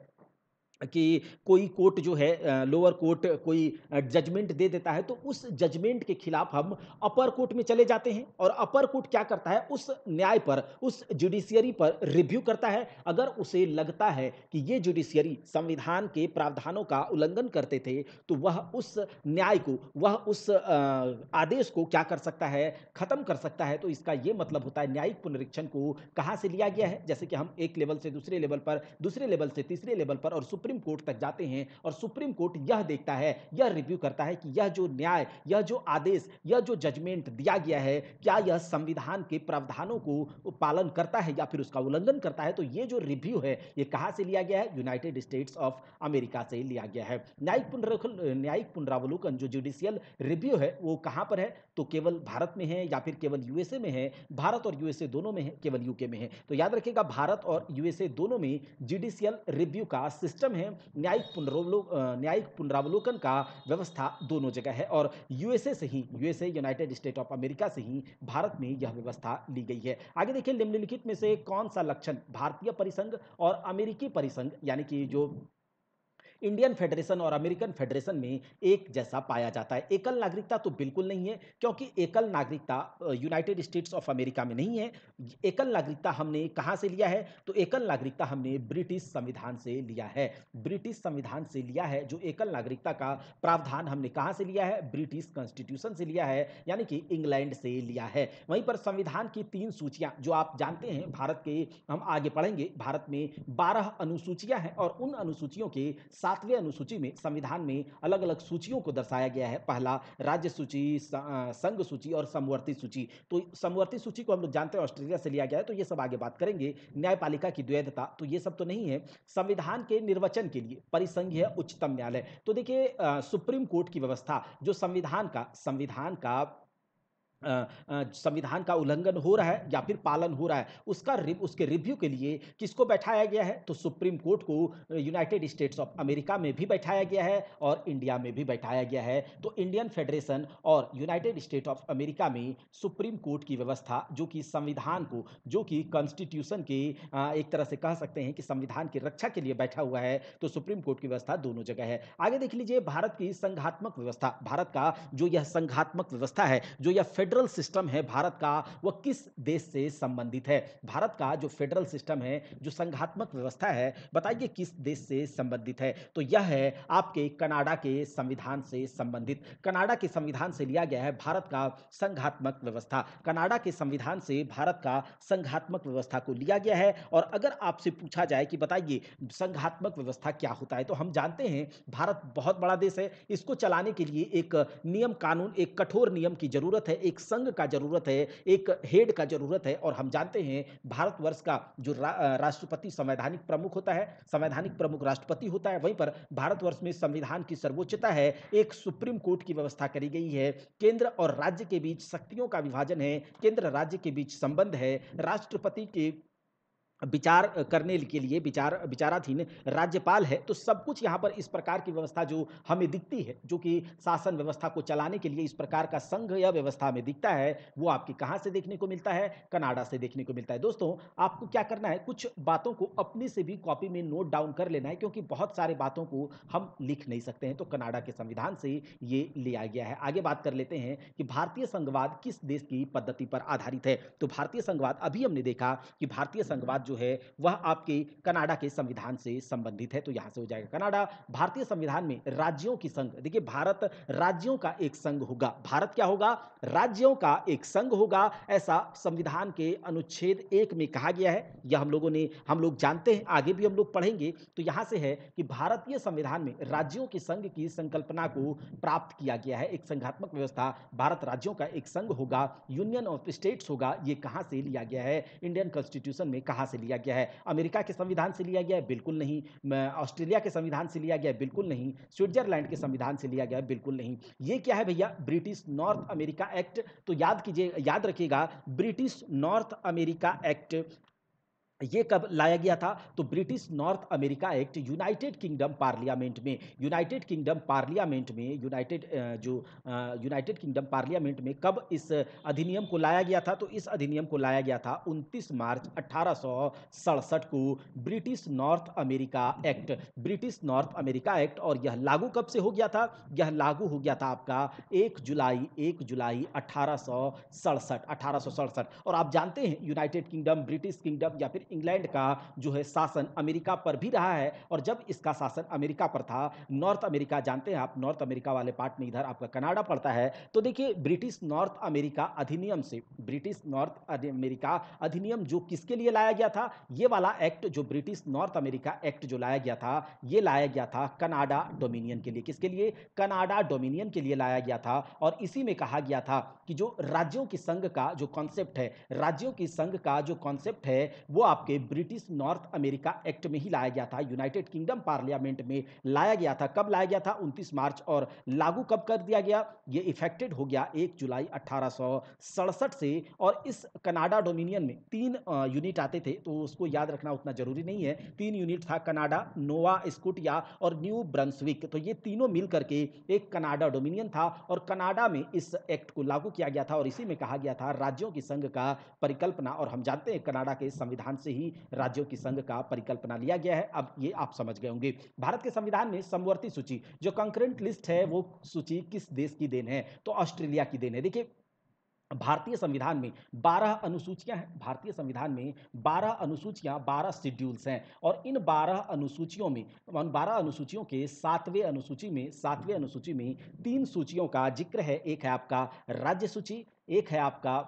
कि कोई कोर्ट जो है, लोअर कोर्ट कोई जजमेंट दे देता है, तो उस जजमेंट के खिलाफ हम अपर कोर्ट में चले जाते हैं, और अपर कोर्ट क्या करता है? उस न्याय पर, उस जुडिशियरी पर रिव्यू करता है। अगर उसे लगता है कि ये जुडिशियरी संविधान के प्रावधानों का उल्लंघन करते थे, तो वह उस न्याय को, वह उस आदेश को क्या कर सकता है? खत्म कर सकता है। तो इसका यह मतलब होता है न्यायिक पुनरीक्षण को कहां से लिया गया है? जैसे कि हम एक लेवल से दूसरे लेवल पर, दूसरे लेवल से तीसरे लेवल पर, और सुप्रीम कोर्ट तक जाते हैं, और सुप्रीम कोर्ट यह देखता है, यह रिव्यू करता है कि यह जो न्याय, यह जो आदेश, यह जो जजमेंट दिया गया है, क्या यह संविधान के प्रावधानों को पालन करता है या फिर उसका उल्लंघन करता है। तो ये जो रिव्यू है, ये कहां से लिया गया है? यूनाइटेड स्टेट्स ऑफ अमेरिका से लिया गया है। न्यायिक पुनरावलोकन जो जुडिशियल रिव्यू है, वो कहां पर है? तो केवल भारत में है या फिर केवल यूएसए में है? भारत और यूएसए दोनों में है, केवल यूके में है। तो याद रखिएगा, भारत और यूएसए दोनों में जुडिशियल रिव्यू का सिस्टम है न्यायिक पुनरावलोकन का व्यवस्था दोनों जगह है और USA United state of America से ही भारत में यह व्यवस्था ली गई है। आगे देखिए, निम्नलिखित में से कौन सा लक्षण भारतीय परिसंघ और अमेरिकी परिसंघ यानी कि जो इंडियन फेडरेशन और अमेरिकन फेडरेशन में एक जैसा पाया जाता है? एकल नागरिकता तो बिल्कुल नहीं है, क्योंकि एकल नागरिकता यूनाइटेड स्टेट्स ऑफ अमेरिका में नहीं है। एकल नागरिकता हमने कहां से लिया है? तो एकल नागरिकता हमने ब्रिटिश संविधान से लिया है। ब्रिटिश संविधान से लिया है। जो एकल नागरिकता का प्रावधान हमने कहां से लिया है? ब्रिटिश कॉन्स्टिट्यूशन से लिया है, यानी कि इंग्लैंड से लिया है। वहीं पर संविधान की 3 सूचियां जो आप जानते हैं, भारत के हम आगे पढ़ेंगे, भारत में 12 अनुसूचियां हैं और उन अनुसूचियों के 7वें अनुसूची में संविधान में अलग अलग सूचियों को दर्शाया गया है। पहला राज्य सूची, संघ सूची और समवर्ती सूची। तो समवर्ती सूची को हम लोग जानते हैं ऑस्ट्रेलिया से लिया गया है, तो ये सब आगे बात करेंगे। न्यायपालिका की द्वैधता, तो ये सब तो नहीं है। संविधान के निर्वचन के लिए परिसंघीय उच्चतम न्यायालय, तो देखिए सुप्रीम कोर्ट की व्यवस्था जो संविधान का उल्लंघन हो रहा है या फिर पालन हो रहा है, उसके रिव्यू के लिए किसको बैठाया गया है? तो सुप्रीम कोर्ट को यूनाइटेड स्टेट्स ऑफ अमेरिका में भी बैठाया गया है और इंडिया में भी बैठाया गया है। तो इंडियन फेडरेशन और यूनाइटेड स्टेट ऑफ अमेरिका में सुप्रीम कोर्ट की व्यवस्था, जो कि संविधान को, जो कि कॉन्स्टिट्यूशन के एक तरह से कह सकते हैं कि संविधान की रक्षा के लिए बैठा हुआ है, तो सुप्रीम कोर्ट की व्यवस्था दोनों जगह है। आगे देख लीजिए, भारत की संघात्मक व्यवस्था, भारत का जो यह संघात्मक व्यवस्था है, जो यह फेडरल सिस्टम है भारत का, वह किस देश से संबंधित है? भारत का जो फेडरल सिस्टम है, जो संघात्मक व्यवस्था है, बताइए किस देश से संबंधित है? तो यह है आपके कनाडा के संविधान से संबंधित। कनाडा के संविधान से लिया गया है भारत का संघात्मक व्यवस्था। कनाडा के संविधान से भारत का संघात्मक व्यवस्था को लिया गया है। और अगर आपसे पूछा जाए कि बताइए संघात्मक व्यवस्था क्या होता है, तो हम जानते हैं भारत बहुत बड़ा देश है, इसको चलाने के लिए एक नियम कानून, एक कठोर नियम की जरूरत है, एक संघ का जरूरत है, एक हेड का जरूरत है। और हम जानते हैं भारतवर्ष का जो राष्ट्रपति संवैधानिक प्रमुख होता है, संवैधानिक प्रमुख राष्ट्रपति होता है, वहीं पर भारतवर्ष में संविधान की सर्वोच्चता है। एक सुप्रीम कोर्ट की व्यवस्था करी गई है। केंद्र और राज्य के बीच शक्तियों का विभाजन है, केंद्र राज्य के बीच संबंध है, राष्ट्रपति के विचार करने के लिए विचाराधीन राज्यपाल है। तो सब कुछ यहाँ पर इस प्रकार की व्यवस्था जो हमें दिखती है, जो कि शासन व्यवस्था को चलाने के लिए इस प्रकार का संघ या व्यवस्था में दिखता है, वो आपके कहाँ से देखने को मिलता है? कनाडा से देखने को मिलता है। दोस्तों, आपको क्या करना है, कुछ बातों को अपने से भी कॉपी में नोट डाउन कर लेना है, क्योंकि बहुत सारे बातों को हम लिख नहीं सकते हैं। तो कनाडा के संविधान से ये लिया गया है। आगे बात कर लेते हैं कि भारतीय संघवाद किस देश की पद्धति पर आधारित है। तो भारतीय संघवाद, अभी हमने देखा कि भारतीय संघवाद जो है वह आपके कनाडा के संविधान से संबंधित है, तो यहां से हो जाएगा कनाडा। भारतीय संविधान में राज्यों की संघ, देखिए भारत राज्यों का एक संघ होगा। भारत क्या होगा? राज्यों का एक संघ होगा, ऐसा संविधान के अनुच्छेद 1 में कहा गया है। यह हम लोग जानते हैं, आगे भी हम लोग पढ़ेंगे। तो यहां से है कि भारतीय संविधान में राज्यों की संघ की संकल्पना को प्राप्त किया गया है। एक संघात्मक व्यवस्था, भारत राज्यों का एक संघ होगा, यूनियन ऑफ स्टेट्स होगा। ये कहां से लिया गया है? इंडियन कॉन्स्टिट्यूशन में कहां से लिया गया है? अमेरिका के संविधान से लिया गया है? बिल्कुल नहीं। ऑस्ट्रेलिया के संविधान से लिया गया है? बिल्कुल नहीं। स्विट्जरलैंड के संविधान से लिया गया है? बिल्कुल नहीं। ये क्या है भैया? British north America act. तो याद रखिएगा, ब्रिटिश नॉर्थ अमेरिका एक्ट ये कब लाया गया था? तो British north America act United kingdom parliament में, यूनाइटेड किंगडम पार्लियामेंट में कब इस अधिनियम को लाया गया था? तो इस अधिनियम को लाया गया था 29 मार्च 1867 को, British north America act, British north America act. और यह लागू कब से हो गया था? यह लागू हो गया था आपका 1 जुलाई 1867। और आप जानते हैं यूनाइटेड किंगडम, ब्रिटिश किंगडम या फिर इंग्लैंड का जो है शासन अमेरिका पर भी रहा है। और जब इसका शासन अमेरिका पर था, नॉर्थ अमेरिका जानते हैं आप, नॉर्थ अमेरिका वाले पार्ट में इधर आपका कनाडा पड़ता है। तो देखिए ब्रिटिश नॉर्थ अमेरिका अधिनियम से, ब्रिटिश नॉर्थ अमेरिका अधिनियम जो किसके लिए लाया गया था? ये वाला एक्ट जो ब्रिटिश नॉर्थ अमेरिका एक्ट जो लाया गया था, ये लाया गया था कनाडा डोमिनियन के लिए। किसके लिए? कनाडा डोमिनियन के लिए लाया गया था। और इसी में कहा गया था कि जो राज्यों की संघ का जो कॉन्सेप्ट है, राज्यों की संघ का जो कॉन्सेप्ट है, वो आपके ब्रिटिश नॉर्थ अमेरिका एक्ट में ही लाया गया था, यूनाइटेड किंगडम पार्लियामेंट में लाया गया था। कब लाया गया था? 29 मार्च। और लागू कब कर दिया गया? ये इफेक्टेड हो गया 1 जुलाई 1867 से। और इस कनाडा डोमिनियन में 3 यूनिट आते थे, तो उसको याद रखना उतना जरूरी नहीं है। 3 यूनिट था, कनाडा, नोवा स्कॉटिया और न्यू ब्रंसविक। तो ये तीनों मिल करके एक कनाडा डोमिनियन था और कनाडा में इस एक्ट को लागू किया गया था और इसी में कहा गया था राज्यों की संघ का परिकल्पना। और हम जानते हैं कनाडा के संविधान से ही राज्यों की संघ का परिकल्पना लिया गया है। अब ये आप समझ गए होंगे। भारत के संविधान में समवर्ती सूची, जो कंकरेंट लिस्ट है, वो सूची किस देश की देन है? तो ऑस्ट्रेलिया की देन है। देखिए, भारतीय संविधान में 12 अनुसूचियां हैं। भारतीय संविधान में 12 अनुसूचियां, 12 शेड्यूल्स हैं। और इन 12 अनुसूचियों में, उन 12 अनुसूचियों के 7वें अनुसूची में 3 सूचियों का जिक्र है। एक है आपका राज्य सूची, एक है आपका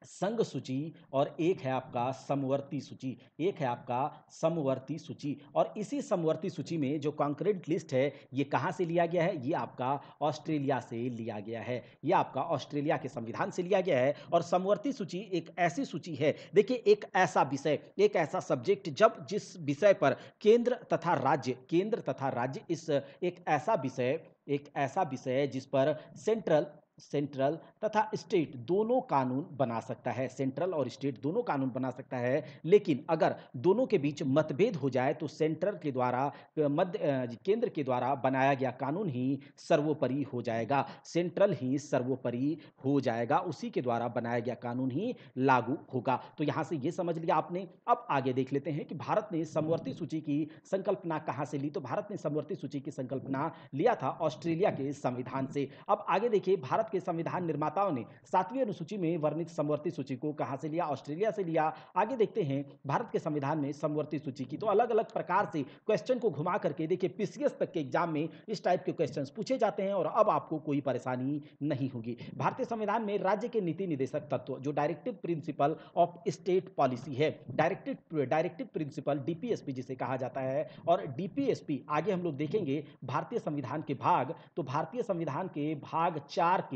संघ सूची और एक है आपका समवर्ती सूची। एक है आपका समवर्ती सूची। और इसी समवर्ती सूची में जो कॉन्करेंट लिस्ट है, ये कहां से लिया गया है? ये आपका ऑस्ट्रेलिया से लिया गया है। ये आपका ऑस्ट्रेलिया के संविधान से लिया गया है। और समवर्ती सूची एक ऐसी सूची है, देखिए, एक ऐसा विषय, एक ऐसा सब्जेक्ट, जब जिस विषय पर केंद्र तथा राज्य इस एक ऐसा विषय जिस पर सेंट्रल सेंट्रल तथा स्टेट दोनों कानून बना सकता है। सेंट्रल और स्टेट दोनों कानून बना सकता है। लेकिन अगर दोनों के बीच मतभेद हो जाए तो सेंट्रल के द्वारा केंद्र के द्वारा बनाया गया कानून ही सर्वोपरि हो जाएगा। सेंट्रल ही सर्वोपरि हो जाएगा, उसी के द्वारा बनाया गया कानून ही लागू होगा। तो यहां से ये समझ लिया आपने। अब आगे देख लेते हैं कि भारत ने समवर्ती सूची की संकल्पना कहां से ली। तो भारत ने समवर्ती सूची की संकल्पना लिया था ऑस्ट्रेलिया के संविधान से। अब आगे देखिए, भारत के संविधान निर्माताओं ने 7वीं अनुसूची में वर्णित समवर्ती सूची को कहां से लिया? ऑस्ट्रेलिया से लिया। आगे देखते हैं भारत के संविधान में समवर्ती सूची की। तो अलग अलग प्रकार से क्वेश्चन को घुमा करके देखिए, पीसीएस तक के एग्जाम में इस टाइप के क्वेश्चंस पूछे जाते हैं और अब आपको कोई परेशानी नहीं होगी। भारतीय संविधान में राज्य के नीति निदेशक तत्व, जो directive principle of state policy है, डायरेक्टिव प्रिंसिपल, डीपीएसपी जिसे कहा जाता है। और डीपीएसपी आगे हम लोग देखेंगे भारतीय संविधान के भाग। तो भारतीय संविधान के भाग 4 के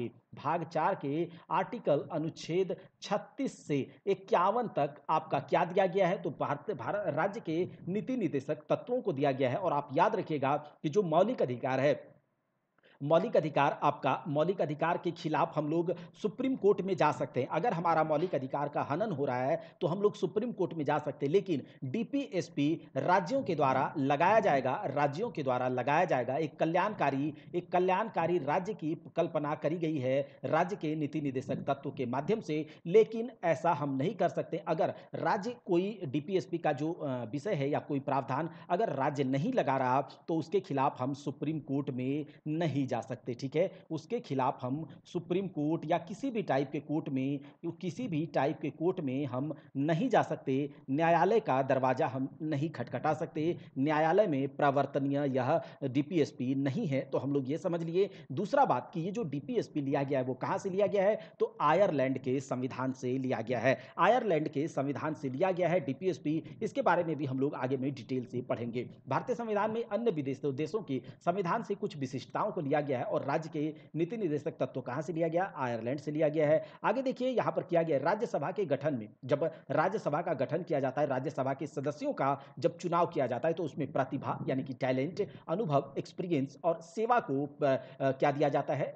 आर्टिकल अनुच्छेद 36 से 51 तक आपका क्या दिया गया है? तो भारत राज्य के नीति निदेशक तत्वों को दिया गया है। और आप याद रखिएगा कि जो मौलिक अधिकार है, मौलिक अधिकार के खिलाफ हम लोग सुप्रीम कोर्ट में जा सकते हैं। अगर हमारा मौलिक अधिकार का हनन हो रहा है तो हम लोग सुप्रीम कोर्ट में जा सकते हैं। लेकिन डीपीएसपी राज्यों के द्वारा लगाया जाएगा एक कल्याणकारी राज्य की कल्पना करी गई है राज्य के नीति निदेशक तत्व के माध्यम से। लेकिन ऐसा हम नहीं कर सकते अगर राज्य कोई डीपीएसपी का जो विषय है या कोई प्रावधान अगर राज्य नहीं लगा रहा, तो उसके खिलाफ हम सुप्रीम कोर्ट में नहीं जा सकते। ठीक है, उसके खिलाफ हम सुप्रीम कोर्ट या किसी भी टाइप के कोर्ट में हम नहीं जा सकते। न्यायालय का दरवाजा हम नहीं खटखटा सकते। न्यायालय में प्रवर्तनीय यह डीपीएसपी नहीं है। तो हम लोग ये समझ लिए। दूसरा बात कि ये जो डीपीएसपी लिया गया है वो कहां से लिया गया है? तो आयरलैंड के संविधान से लिया गया है। आयरलैंड के संविधान से लिया गया है डीपीएसपी। इसके बारे में भी हम लोग आगे में डिटेल से पढ़ेंगे। भारतीय संविधान में अन्य देशों के संविधान से कुछ विशिष्टताओं को लिया गया है। और राज्य के नीति निर्देशक तत्व कहां से लिया गया? आयरलैंड से लिया गया है। आगे देखिए, यहां पर किया गया राज्यसभा के गठन में, जब राज्यसभा का गठन किया जाता है, राज्यसभा के सदस्यों का जब चुनाव किया जाता है, तो उसमें प्रतिभा यानी कि टैलेंट, अनुभव, एक्सपीरियंस और सेवा को क्या दिया जाता है?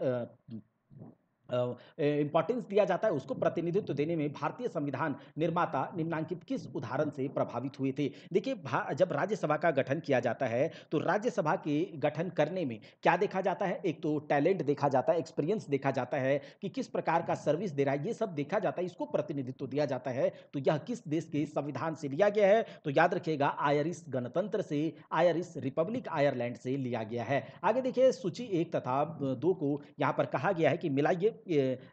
इंपॉर्टेंस दिया जाता है। उसको प्रतिनिधित्व देने में भारतीय संविधान निर्माता निम्नांकित किस उदाहरण से प्रभावित हुए थे? देखिए, जब राज्यसभा का गठन किया जाता है तो राज्यसभा के गठन करने में क्या देखा जाता है? एक तो टैलेंट देखा जाता है, एक्सपीरियंस देखा जाता है कि किस प्रकार का सर्विस दे रहा है, ये सब देखा जाता है, इसको प्रतिनिधित्व दिया जाता है। तो यह किस देश के संविधान से लिया गया है? तो याद रखिएगा, आयरिश गणतंत्र से, आयरिश रिपब्लिक आयरलैंड से लिया गया है। आगे देखिए, सूची 1 तथा 2 को यहां पर कहा गया है कि मिलाइए।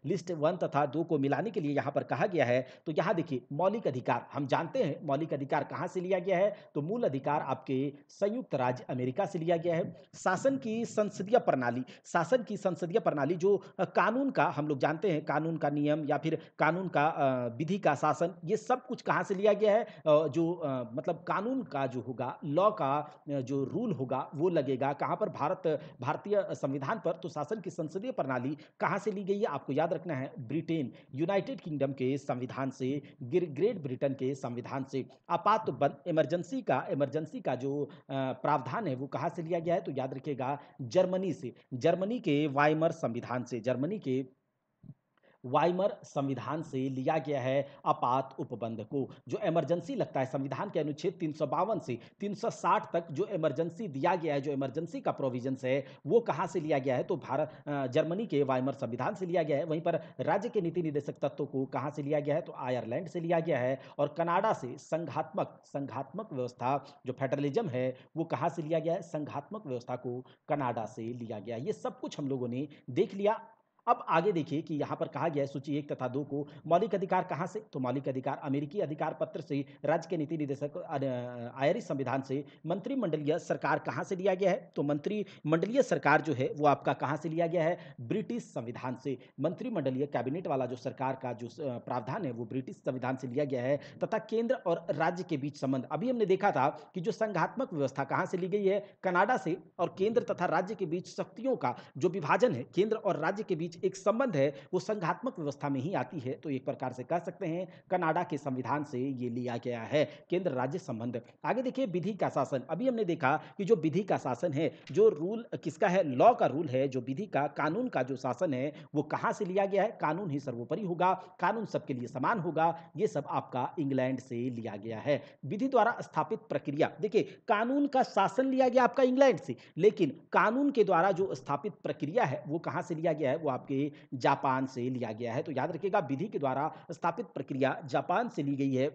लिस्ट 1 तथा 2 को मिलाने के लिए यहां पर कहा गया है। तो यहां देखिए, मौलिक अधिकार, हम जानते हैं मौलिक अधिकार कहां से लिया गया है? तो मूल अधिकार आपके संयुक्त राज्य अमेरिका से लिया गया है। शासन की संसदीय प्रणाली जो कानून का, हम लोग जानते हैं कानून का नियम या फिर कानून का विधि का शासन, ये सब कुछ कहां से लिया गया है? मतलब कानून का जो होगा, लॉ का जो रूल होगा वो लगेगा कहां पर? भारतीय संविधान पर। तो शासन की संसदीय प्रणाली कहां से ली गई है? आपको याद रखना है ब्रिटेन, यूनाइटेड किंगडम के संविधान से, ग्रेट ब्रिटेन के संविधान से। इमरजेंसी का जो प्रावधान है वो कहाँ से लिया गया है? तो याद रखिएगा जर्मनी से, जर्मनी के वाइमर संविधान से, जर्मनी के वाइमर संविधान से लिया गया है आपात उपबंध को। जो इमरजेंसी लगता है संविधान के अनुच्छेद 352 से 360 तक जो इमरजेंसी दिया गया है, जो इमरजेंसी का प्रोविजंस है, वो कहाँ से लिया गया है? तो जर्मनी के वाइमर संविधान से लिया गया है। वहीं पर राज्य के नीति निर्देशक तत्वों को कहाँ से लिया गया है? तो आयरलैंड से लिया गया है। और कनाडा से संघात्मक व्यवस्था, जो फेडरलिज्म है, वो कहाँ से लिया गया है? संघात्मक व्यवस्था को कनाडा से लिया गया है। ये सब कुछ हम लोगों ने देख लिया। अब आगे देखिए कि यहाँ पर कहा गया है सूची 1 तथा 2 को मौलिक अधिकार कहाँ से? तो मौलिक अधिकार अमेरिकी अधिकार पत्र से, राज्य के नीति निर्देशक आयरिश संविधान से। मंत्रिमंडलीय सरकार कहाँ से लिया गया है? तो मंत्रिमंडलीय सरकार जो है वो आपका कहाँ से लिया गया है? ब्रिटिश संविधान से। मंत्रिमंडलीय कैबिनेट वाला जो सरकार का जो प्रावधान है वो ब्रिटिश संविधान से लिया गया है। तथा केंद्र और राज्य के बीच संबंध, अभी हमने देखा था कि जो संघात्मक व्यवस्था कहाँ से ली गई है? कनाडा से। और केंद्र तथा राज्य के बीच शक्तियों का जो विभाजन है, केंद्र और राज्य के बीच एक संबंध है, वो संघात्मक व्यवस्था में ही आती है। तो एक प्रकार से कह सकते हैं कनाडा के संविधान से ये लिया गया है, केंद्र राज्य संबंध। आगे देखिए विधि का शासन, अभी हमने देखा कि जो विधि का शासन है, जो रूल किसका है? लॉ का रूल है। जो विधि का, कानून का जो शासन है वो कहां से लिया गया है? कानून ही सर्वोपरि होगा, कानून सबके लिए समान होगा। ये सब आपका इंग्लैंड से लिया गया है। विधि द्वारा स्थापित प्रक्रिया, देखिए कानून का शासन लिया गया आपका इंग्लैंड से, लेकिन कानून के द्वारा जो स्थापित प्रक्रिया है वो कहां से लिया गया है? वो आपके जापान से लिया गया है। तो याद रखिएगा विधि के द्वारा स्थापित प्रक्रिया जापान से ली गई है।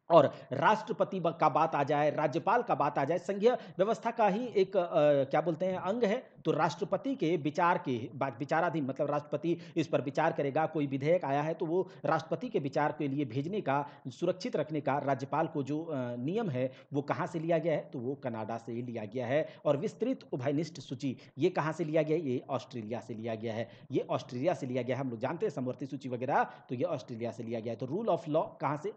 और राष्ट्रपति का बात आ जाए, राज्यपाल का बात आ जाए, संघीय व्यवस्था का ही एक क्या बोलते हैं अंग है। तो राष्ट्रपति के विचार के विचाराधीन, मतलब राष्ट्रपति इस पर विचार करेगा। कोई विधेयक आया है तो वो राष्ट्रपति के विचार के लिए भेजने का, सुरक्षित रखने का राज्यपाल को जो नियम है वो कहाँ से लिया गया है? तो वो कनाडा से लिया गया है। और विस्तृत उभयनिष्ठ सूची ये कहाँ से लिया गया है? ये ऑस्ट्रेलिया से लिया गया है। ये ऑस्ट्रेलिया से लिया गया है। हम लोग जानते हैं समवर्ती सूची वगैरह, तो ये ऑस्ट्रेलिया से लिया गया है। तो रूल ऑफ लॉ कहाँ से?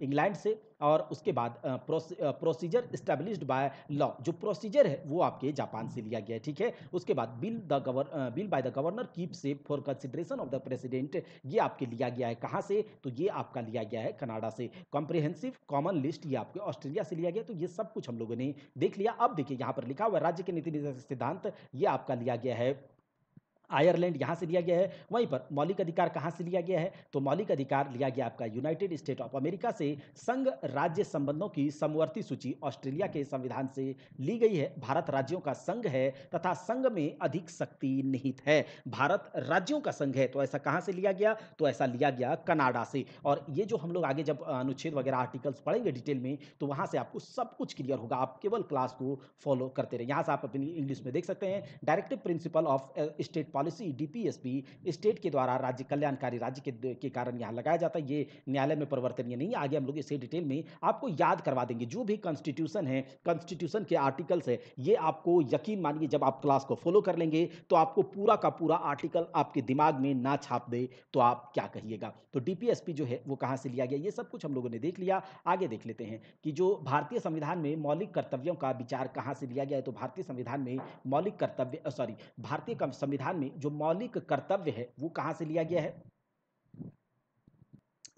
इंग्लैंड से। और उसके बाद प्रोसीजर स्टैब्लिश्ड बाय लॉ, जो प्रोसीजर है वो आपके जापान से लिया गया है। ठीक है। उसके बाद bill by the governor keep safe for consideration of the president, ये आपके लिया गया है कहाँ से? तो ये आपका लिया गया है कनाडा से। कॉम्प्रिहेंसिव कॉमन लिस्ट ये आपके ऑस्ट्रेलिया से लिया गया। तो ये सब कुछ हम लोगों ने देख लिया। अब देखिए यहाँ पर लिखा हुआ राज्य के नीति निर्देशक सिद्धांत, ये आपका लिया गया है आयरलैंड, यहाँ से लिया गया है। वहीं पर मौलिक अधिकार कहाँ से लिया गया है? तो मौलिक अधिकार लिया गया आपका यूनाइटेड स्टेट ऑफ अमेरिका से। संघ राज्य संबंधों की समवर्ती सूची ऑस्ट्रेलिया के संविधान से ली गई है। भारत राज्यों का संघ है तथा संघ में अधिक शक्ति निहित है। भारत राज्यों का संघ है, तो ऐसा कहाँ से लिया गया? तो ऐसा लिया गया कनाडा से। और ये जो हम लोग आगे जब अनुच्छेद वगैरह आर्टिकल्स पढ़ेंगे डिटेल में, तो वहाँ से आपको सब कुछ क्लियर होगा। आप केवल क्लास को फॉलो करते रहे। यहाँ से आप अपनी इंग्लिश में देख सकते हैं directive principle of state policy, DPSP, state के द्वारा राज्य कल्याणकारी राज्य के कारण यहाँ लगाया जाता है। ये न्यायालय में परिवर्तनीय नहीं है। आगे हम लोग इसे डिटेल में आपको याद करवा देंगे। जो भी कॉन्स्टिट्यूशन है, कॉन्स्टिट्यूशन के आर्टिकल्स है, ये आपको यकीन मानिए जब आप क्लास को फॉलो कर लेंगे तो आपको पूरा का पूरा आर्टिकल आपके दिमाग में ना छाप दे तो आप क्या कहिएगा। तो डीपीएसपी जो है वो कहाँ से लिया गया, ये सब कुछ हम लोगों ने देख लिया। आगे देख लेते हैं कि जो भारतीय संविधान में मौलिक कर्तव्यों का विचार कहाँ से लिया गया है। तो भारतीय संविधान में मौलिक कर्तव्य भारतीय संविधान में जो मौलिक कर्तव्य है वो कहां से लिया गया है?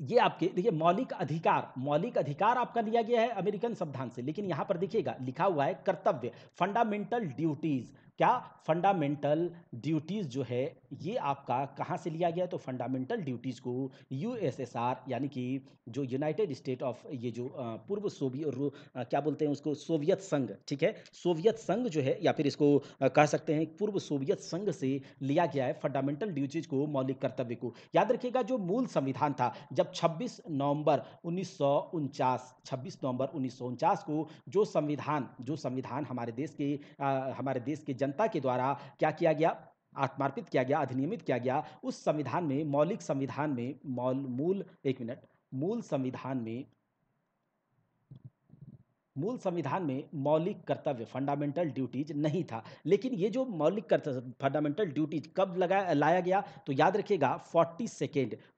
ये आपके देखिए मौलिक अधिकार आपका लिया गया है अमेरिकन संविधान से, लेकिन यहां पर देखिएगा लिखा हुआ है कर्तव्य, फंडामेंटल ड्यूटीज। क्या? फंडामेंटल ड्यूटीज जो है ये आपका कहां से लिया गया है? तो फंडामेंटल ड्यूटीज को यूएसएसआर, यानी कि जो यूनाइटेड स्टेट ऑफ, ये जो पूर्व सोवियत, क्या बोलते हैं उसको, सोवियत संघ। ठीक है, सोवियत संघ जो है, या फिर इसको कह सकते हैं पूर्व सोवियत संघ से लिया गया है फंडामेंटल ड्यूटीज को, मौलिक कर्तव्य को। याद रखिएगा जो मूल संविधान था, जब 26 नवंबर 1949 को जो संविधान हमारे देश के जनता के द्वारा क्या किया गया, आत्मार्पित किया गया, अधिनियमित किया गया, उस संविधान में, मौलिक संविधान में, मूल एक मिनट, मूल संविधान में मूल संविधान में मौलिक कर्तव्य फंडामेंटल ड्यूटीज नहीं था। लेकिन ये जो मौलिक कर्तव्य फंडामेंटल ड्यूटीज कब लाया गया, तो याद रखिएगा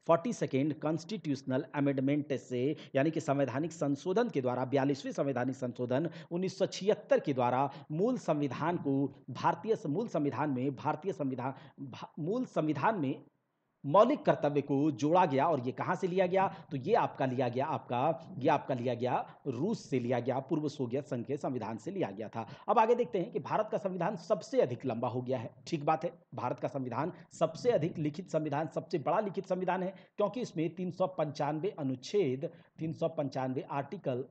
42 कॉन्स्टिट्यूशनल अमेंडमेंट से, यानी कि संवैधानिक संशोधन के द्वारा, 42वें संवैधानिक संशोधन 1976 के द्वारा मूल संविधान को मूल संविधान में मौलिक कर्तव्य को जोड़ा गया। और ये कहाँ से लिया गया, तो ये आपका लिया गया रूस से लिया गया, पूर्व सोवियत संघ के संविधान से लिया गया था। अब आगे देखते हैं कि भारत का संविधान सबसे अधिक लंबा हो गया है। ठीक बात है, भारत का संविधान सबसे अधिक लिखित संविधान, सबसे बड़ा लिखित संविधान है, क्योंकि इसमें 395 अनुच्छेद, 395 आर्टिकल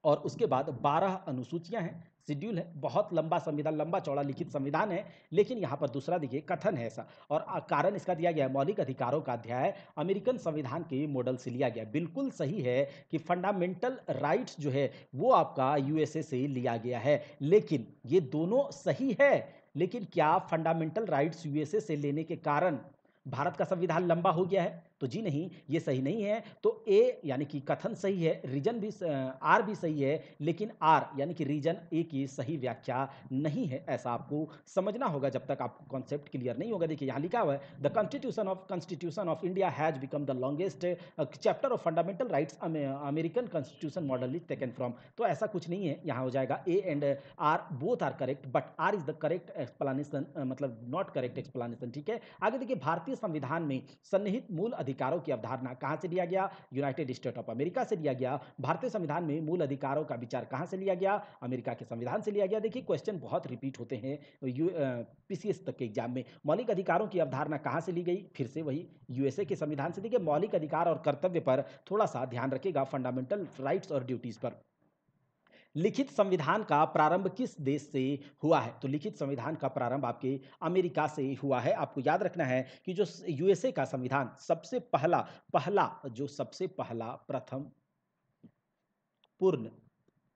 और उसके बाद 12 अनुसूचियां हैं, शेड्यूल है। बहुत लंबा संविधान, लंबा चौड़ा लिखित संविधान है। लेकिन यहां पर दूसरा देखिए कथन है ऐसा, और कारण इसका दिया गया है, मौलिक अधिकारों का अध्याय अमेरिकन संविधान के मॉडल से लिया गया। बिल्कुल सही है कि फंडामेंटल राइट्स जो है वो आपका यूएसए से लिया गया है। लेकिन ये दोनों सही है, लेकिन क्या फंडामेंटल राइट्स यूएसए से लेने के कारण भारत का संविधान लंबा हो गया है? तो जी नहीं, ये सही नहीं है। तो ए यानी कि कथन सही है, रीजन भी आर भी सही है, लेकिन आर यानी कि रीजन ए की सही व्याख्या नहीं है। ऐसा आपको समझना होगा जब तक आपको कॉन्सेप्ट क्लियर नहीं होगा। देखिए यहाँ लिखा हुआ है, the constitution of India has become the longest chapter of fundamental rights American constitution model is taken from. तो ऐसा कुछ नहीं है, यहाँ हो जाएगा A and R both are correct, but R is the correct explanation, मतलब नॉट करेक्ट एक्सप्लेनेशन। ठीक है, आगे देखिए, भारतीय संविधान में सन्निहित मूल अधिकारों की अवधारणा कहां से लिया गया? यूनाइटेड स्टेट ऑफ अमेरिका से लिया गया। भारतीय संविधान में मूल अधिकारों का विचार कहां से लिया गया? अमेरिका के संविधान से लिया गया। देखिए क्वेश्चन बहुत रिपीट होते हैं पीसीएस तक के एग्जाम में। मौलिक अधिकारों की अवधारणा कहां से ली गई? फिर से वही यूएसए के संविधान से। देखिए मौलिक अधिकार और कर्तव्य पर थोड़ा सा ध्यान रखिएगा, फंडामेंटल राइट्स और ड्यूटीज पर। लिखित संविधान का प्रारंभ किस देश से हुआ है? तो लिखित संविधान का प्रारंभ आपके अमेरिका से हुआ है। आपको याद रखना है कि जो यूएसए का संविधान सबसे पहला पहला जो सबसे पहला प्रथम पूर्ण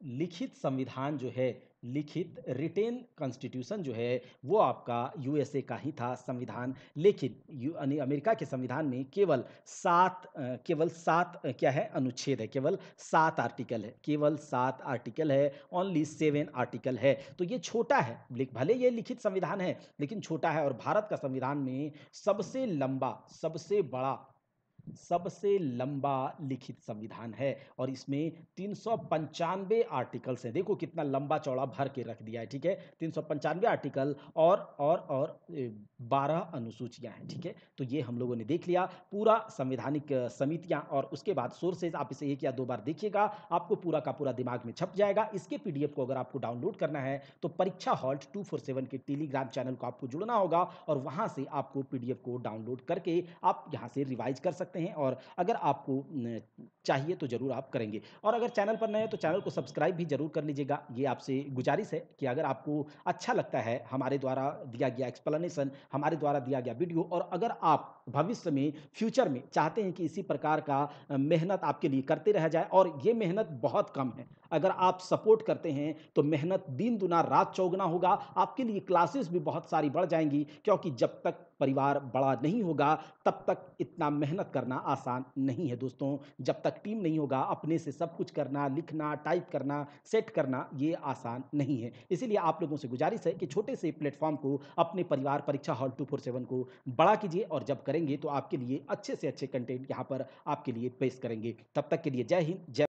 लिखित संविधान जो है, लिखित रिटेन कॉन्स्टिट्यूशन जो है, वो आपका यूएसए का ही था संविधान। लेकिन अमेरिका के संविधान में केवल सात क्या है, अनुच्छेद है, केवल 7 आर्टिकल है, केवल 7 आर्टिकल है, ओनली 7 आर्टिकल है। तो ये छोटा है, भले ये लिखित संविधान है लेकिन छोटा है। और भारत का संविधान में सबसे लंबा, सबसे लंबा लिखित संविधान है, और इसमें 395 आर्टिकल्स हैं। देखो कितना लंबा चौड़ा भर के रख दिया है। ठीक है, 395 आर्टिकल और 12 अनुसूचियां हैं। ठीक है, तो ये हम लोगों ने देख लिया पूरा संवैधानिक समितियां, और उसके बाद सोर्सेज आप इसे 1 या 2 बार देखिएगा, आपको पूरा का पूरा दिमाग में छप जाएगा। इसके पीडीएफ को अगर आपको डाउनलोड करना है तो परीक्षा हॉल्ट 247 के टेलीग्राम चैनल को आपको जुड़ना होगा, और वहां से आपको पीडीएफ को डाउनलोड करके आप यहां से रिवाइज कर सकते हैं। और अगर आपको चाहिए तो जरूर आप करेंगे। और अगर चैनल पर नए हैं तो चैनल को सब्सक्राइब भी जरूर कर लीजिएगा। ये आपसे गुजारिश है कि अगर आपको अच्छा लगता है हमारे द्वारा दिया गया एक्सप्लेनेशन, हमारे द्वारा दिया गया वीडियो, और अगर आप भविष्य में, फ्यूचर में चाहते हैं कि इसी प्रकार का मेहनत आपके लिए करते रह जाए, और ये मेहनत बहुत कम है, अगर आप सपोर्ट करते हैं तो मेहनत दिन दुना रात चौगुना होगा। आपके लिए क्लासेस भी बहुत सारी बढ़ जाएंगी, क्योंकि जब तक परिवार बड़ा नहीं होगा तब तक इतना मेहनत करना आसान नहीं है दोस्तों। जब तक टीम नहीं होगा, अपने से सब कुछ करना, लिखना, टाइप करना, सेट करना, ये आसान नहीं है। इसीलिए आप लोगों से गुजारिश है कि छोटे से प्लेटफॉर्म को, अपने परिवार परीक्षा हॉल 247 को बड़ा कीजिए, और जब करेंगे तो आपके लिए अच्छे से अच्छे कंटेंट यहाँ पर आपके लिए पेश करेंगे। तब तक के लिए जय हिंद, जय